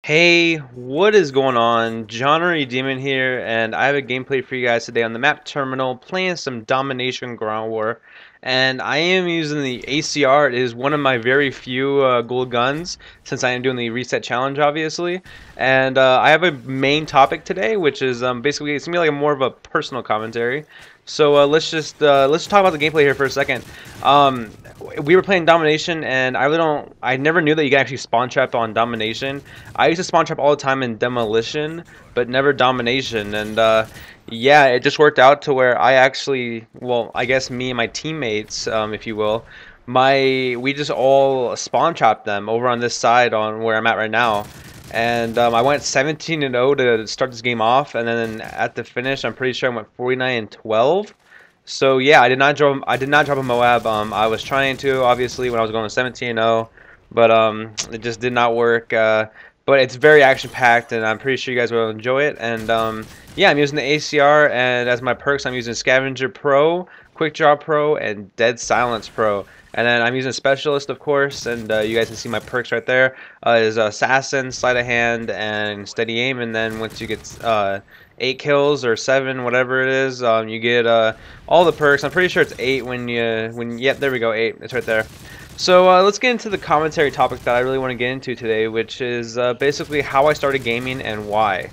Hey, what is going on? John Redeement here, and I have a gameplay for you guys today on the map terminal, playing some Domination Ground War. And I am using the ACR. It is one of my very few gold guns, since I am doing the reset challenge, obviously. And I have a main topic today, which is basically it's gonna be like more of a personal commentary. So let's talk about the gameplay here for a second. Um, we were playing Domination, and I never knew that you could actually spawn trap on Domination. I used to spawn trap all the time in Demolition, but never Domination. And yeah, it just worked out to where I actually, well, I guess me and my teammates, if you will, we just all spawn trapped them over on this side on where I'm at right now. And I went 17-0 to start this game off, and then at the finish, I'm pretty sure I went 49-12. So yeah, I did not drop a Moab. I was trying to, obviously, when I was going 17-0, but it just did not work. But it's very action packed, and I'm pretty sure you guys will enjoy it. And yeah, I'm using the ACR, and as my perks, I'm using Scavenger Pro, Quick Draw Pro, and Dead Silence Pro. And then I'm using Specialist, of course, and you guys can see my perks right there. Is Assassin, Sleight of Hand, and Steady Aim. And then once you get 8 kills or 7, whatever it is, you get all the perks. I'm pretty sure it's 8 yep, there we go, 8. It's right there. So let's get into the commentary topic that I really want to get into today, which is basically how I started gaming and why.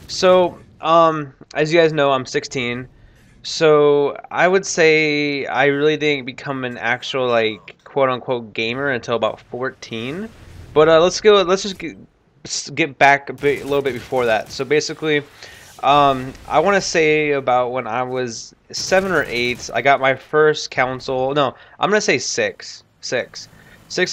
So, as you guys know, I'm 16. So I would say I really didn't become an actual like quote unquote gamer until about 14. But let's just get back a little bit before that. So basically, I want to say about when I was 7 or 8, I got my first console. No, I'm gonna say 6. 6.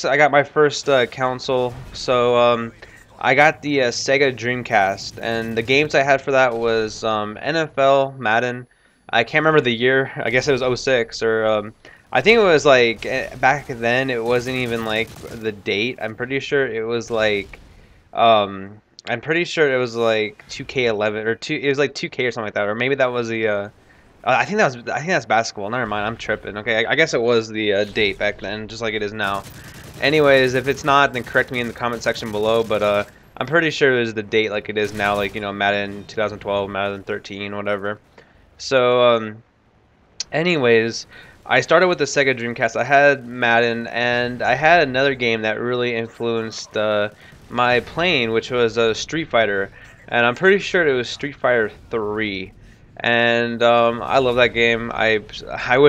I got my first console. So I got the Sega Dreamcast, and the games I had for that was NFL, Madden. I can't remember the year. I guess it was '06 or I think it was like back then. It wasn't even like the date. I'm pretty sure it was like I'm pretty sure it was like 2K11 or two. It was like 2K or something like that, or maybe that was the. I think that's basketball. Never mind. I'm tripping. Okay, I guess it was the date back then, just like it is now. Anyways, if it's not, then correct me in the comment section below. But I'm pretty sure it was the date like it is now, like Madden 2012, Madden 13, whatever. So anyways, I started with the Sega Dreamcast. I had Madden, and I had another game that really influenced my playing, which was Street Fighter, and I'm pretty sure it was Street Fighter 3. And I love that game. I wish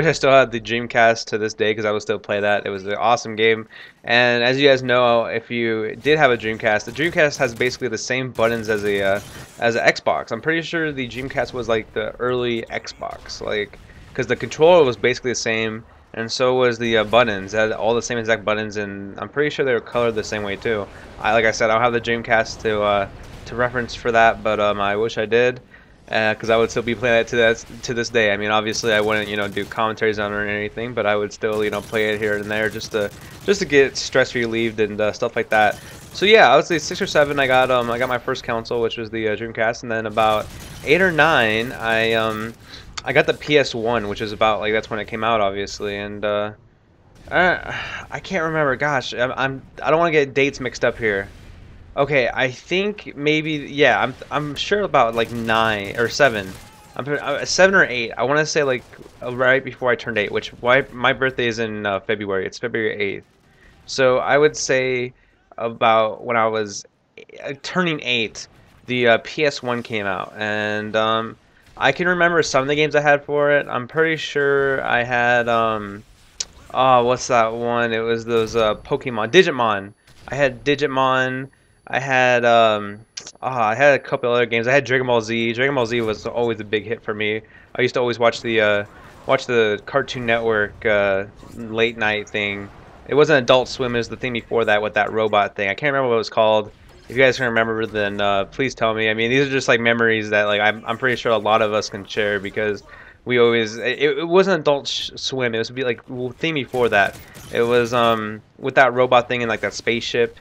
I still had the Dreamcast to this day because I would still play that. It was an awesome game. And as you guys know, if you did have a Dreamcast, the Dreamcast has basically the same buttons as an Xbox. I'm pretty sure the Dreamcast was like the early Xbox, like because the controller was basically the same, and so was the buttons. It had all the same exact buttons, and I'm pretty sure they were colored the same way too. Like I said, I don't have the Dreamcast to reference for that, but I wish I did. Because I would still be playing it to this day. I mean, obviously, I wouldn't, do commentaries on it or anything, but I would still, play it here and there just to get stress relieved and stuff like that. So yeah, I would say 6 or 7. I got my first console, which was the Dreamcast, and then about 8 or 9, I got the PS1, which is about like that's when it came out, obviously, and I can't remember. Gosh, I don't want to get dates mixed up here. Okay, I think maybe yeah. I'm sure about like 9 or 7. 7 or 8. I want to say like right before I turned 8, which my birthday is in February. It's February 8th. So I would say about when I was turning 8, the PS1 came out, and I can remember some of the games I had for it. I'm pretty sure I had oh, what's that one? It was those Pokemon, Digimon. I had Digimon. I had a couple other games. I had Dragon Ball Z. Dragon Ball Z was always a big hit for me. I used to always watch the Cartoon Network late night thing. It wasn't Adult Swim. It was the thing before that with that robot thing. I can't remember what it was called. If you guys can remember, then please tell me. I mean, these are just like memories that like I'm pretty sure a lot of us can share because we always it wasn't Adult Swim. It was like thing before that. It was with that robot thing and like that spaceship.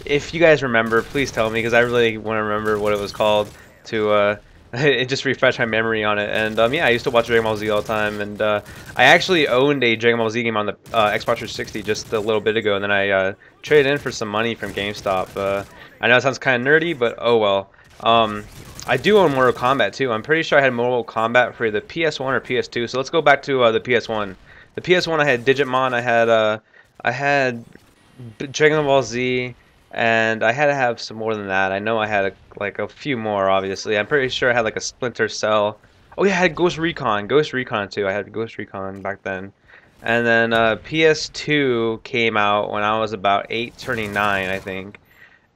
If you guys remember, please tell me because I really want to remember what it was called to it just refreshed my memory on it. And yeah, I used to watch Dragon Ball Z all the time, and I actually owned a Dragon Ball Z game on the Xbox 360 just a little bit ago, and then I traded in for some money from GameStop. I know it sounds kind of nerdy, but oh well. I do own Mortal Kombat too. I'm pretty sure I had Mortal Kombat for the PS1 or PS2. So let's go back to the PS1. The PS1 I had Digimon. I had Dragon Ball Z. And I had to have some more than that. I know I had like a few more, obviously. I'm pretty sure I had like a Splinter Cell. Oh yeah, I had Ghost Recon. Ghost Recon too. I had Ghost Recon back then. And then PS2 came out when I was about 8, turning 9, I think.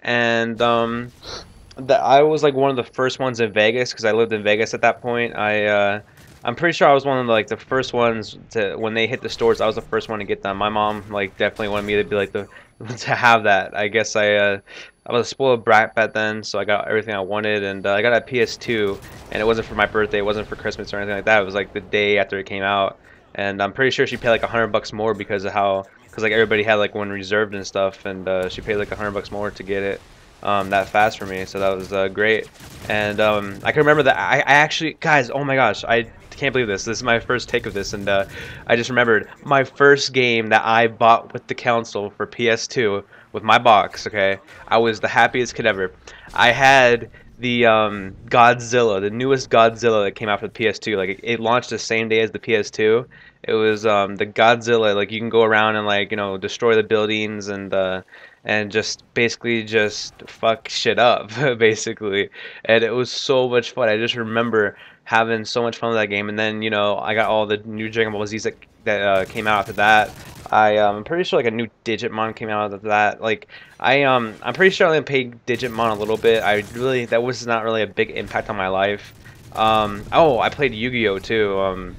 And I was like one of the first ones in Vegas because I lived in Vegas at that point. I'm pretty sure I was one of the, like the first ones to when they hit the stores. I was the first one to get them. My mom like definitely wanted me to be like the to have that. I guess I was a spoiled brat back then, so I got everything I wanted, and I got a PS2, and it wasn't for my birthday, it wasn't for Christmas or anything like that. It was like the day after it came out, and I'm pretty sure she paid like $100 more because of how because like everybody had like one reserved and stuff, and she paid like $100 more to get it that fast for me. So that was great, and I can remember that I actually guys, oh my gosh, I can't believe this. This is my first take of this, and I just remembered my first game that I bought with the console for PS2 with my box. Okay, I was the happiest kid ever. I had the Godzilla, the newest Godzilla that came out for the PS2. Like it launched the same day as the PS2. It was the Godzilla. Like you can go around and like destroy the buildings and just basically just fuck shit up basically, and it was so much fun. I just remember having so much fun with that game, and then I got all the new Dragon Ball Z's that came out after that. I'm pretty sure like a new Digimon came out after that. Like I'm pretty sure I only played Digimon a little bit. That was not really a big impact on my life. Oh, I played Yu-Gi-Oh too.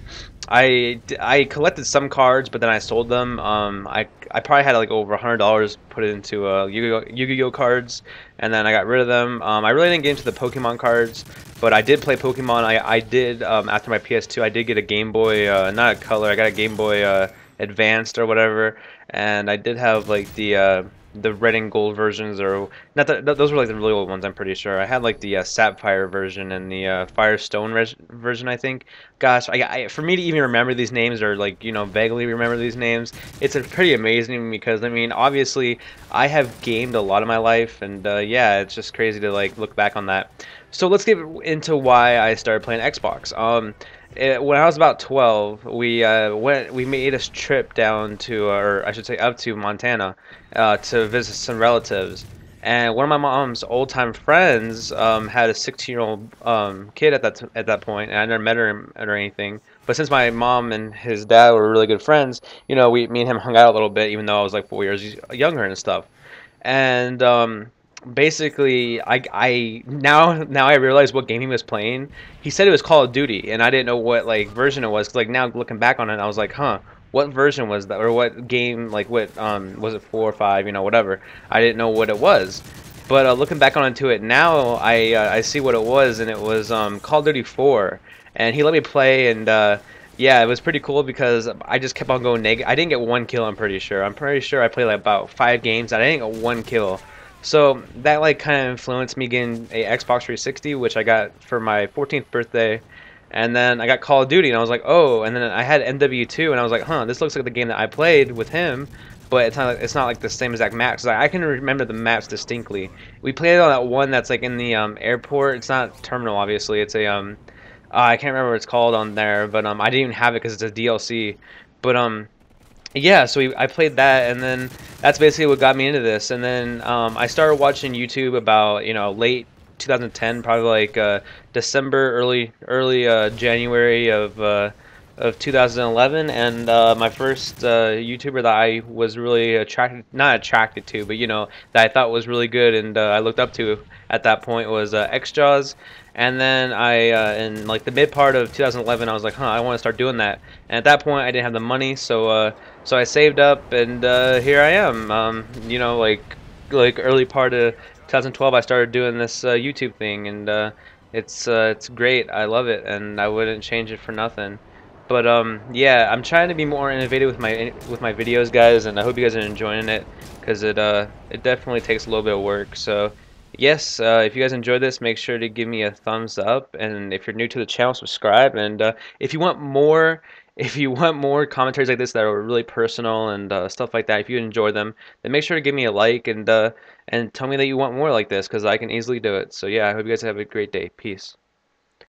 I collected some cards, but then I sold them. I probably had like over $100 put it into Yu-Gi-Oh cards, and then I got rid of them. I really didn't get into the Pokemon cards, but I did play Pokemon. I did after my PS2, I did get a Game Boy, not a Color. I got a Game Boy Advanced or whatever, and I did have like the red and gold versions, or not that those were like the really old ones. I'm pretty sure I had like the Sapphire version and the Firestone version, I think. Gosh, for me to even remember these names, or like vaguely remember these names, it's pretty amazing because I mean obviously I have gamed a lot of my life, and yeah, it's just crazy to like look back on that. So let's get into why I started playing Xbox. When I was about 12, we made a trip down to, or I should say up to Montana, to visit some relatives. And one of my mom's old-time friends had a 16-year-old kid at that point, and I never met her or anything. But since my mom and his dad were really good friends, me and him hung out a little bit, even though I was like 4 years younger and stuff. And basically I now I realize what game he was playing. He said it was Call of Duty, and I didn't know what like version it was. 'Cause, like now looking back on it, I was like, huh, what version was that, or what game, like what was it, 4 or 5, whatever. I didn't know what it was. But looking back onto it now, I see what it was, and it was Call of Duty 4, and he let me play, and yeah, it was pretty cool because I just kept on going negative. I didn't get one kill, I'm pretty sure. I'm pretty sure I played like about 5 games and I didn't get one kill. So that like kind of influenced me getting a Xbox 360, which I got for my 14th birthday. And then I got Call of Duty, and I was like, oh. And then I had MW3, and I was like, huh, this looks like the game that I played with him, but it's not like the same exact maps. Like, I can remember the maps distinctly. We played on that one that's like in the airport. It's not terminal, obviously. It's a I can't remember what it's called on there, but I didn't even have it because it's a DLC. But yeah, so I played that, and then that's basically what got me into this. And then I started watching YouTube about late 2010, probably like December, early January of 2011, and my first YouTuber that I was really not attracted to, but that I thought was really good and I looked up to at that point was XJaws. And then in like the mid part of 2011, I was like, huh, I want to start doing that. And at that point, I didn't have the money, so I saved up, and here I am. Like early part of 2012, I started doing this YouTube thing, and it's great. I love it, and I wouldn't change it for nothing. But yeah, I'm trying to be more innovative with my videos, guys, and I hope you guys are enjoying it, because it definitely takes a little bit of work. So Yes, if you guys enjoyed this, make sure to give me a thumbs up, and if you're new to the channel, subscribe. And if you want more, if you want more commentaries like this that are really personal and stuff like that, if you enjoy them, then make sure to give me a like and tell me that you want more like this, because I can easily do it. So yeah, I hope you guys have a great day. Peace.